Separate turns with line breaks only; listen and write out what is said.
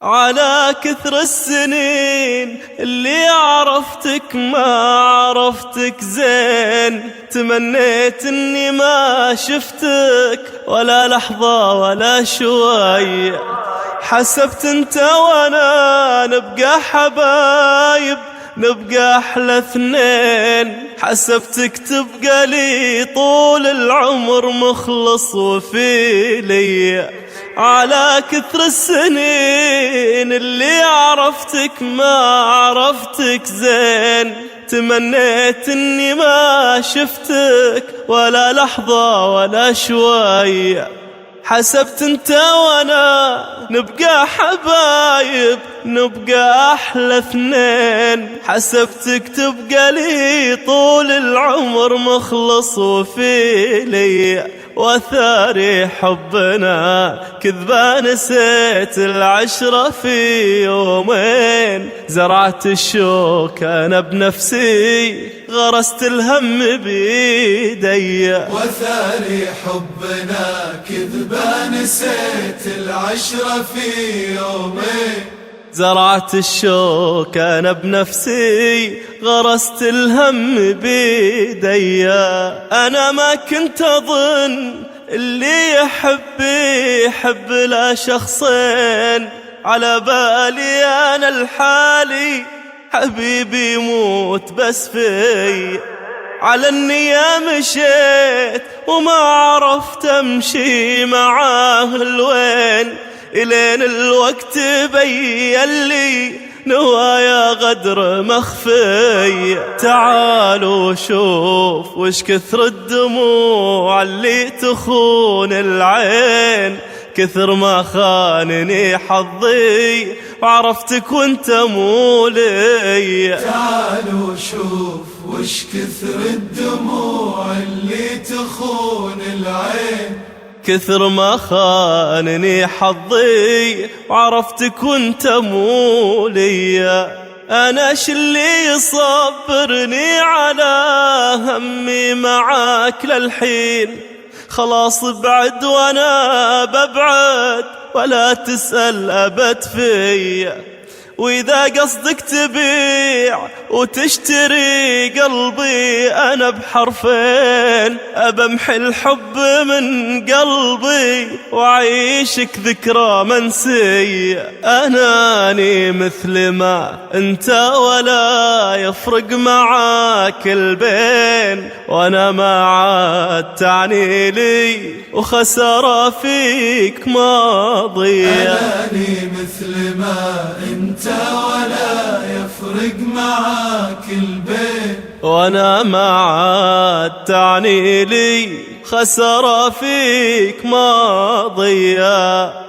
على كثر السنين اللي عرفتك ما عرفتك زين، تمنيت اني ما شفتك ولا لحظة ولا شوي. حسبت انت وانا نبقى حبايب، نبقى احلى اثنين. حسبتك تبقى لي طول العمر مخلص وفي لي. على كثر السنين اللي عرفتك ما عرفتك زين، تمنيت اني ما شفتك ولا لحظة ولا شوي. حسبت انت وانا نبقى حبايب، نبقى احلى اثنين. حسبتك تبقى لي طول العمر مخلص وفي لي. وثاري حبنا كذبة نسيت العشرة في يومين. زرعت الشوك أنا بنفسي، غرست الهم بيدي.
وثاري حبنا كذبة نسيت العشرة في يومين.
زرعت الشوك أنا بنفسي، غرست الهم بيدي. أنا ما كنت أظن اللي يحب لا شخصين. على بالي أنا الحالي حبيبي يموت بس في. على النية مشيت وما عرفت أمشي معاه الوين، إلين الوقت بين لي نوايا غدر مخفي. تعالوا شوف وش كثر الدموع اللي تخون العين. كثر ما خانني حظي وعرفتك وانت مو لي.
تعالوا شوف وش كثر الدموع اللي تخون العين.
كثر ما خانني حظي وعرفتك وانت مو لي. أنا اللي يصبرني على همي معاك للحين. خلاص ابعد وانا ببعد ولا تسأل أبد فيا. وإذا قصدك تبيع وتشتري قلبي أنا بحرفين، أبمحي الحب من قلبي وعيشك ذكرى منسية. أناني مثل ما أنت ولا يفرق معاك البين. وأنا ما عاد تعني لي وخسارة فيك ماضية.
أناني مثل ما أنت ولا يفرق معاك البين.
وانا ما عاد تعني لي خسارة فيك ماضية.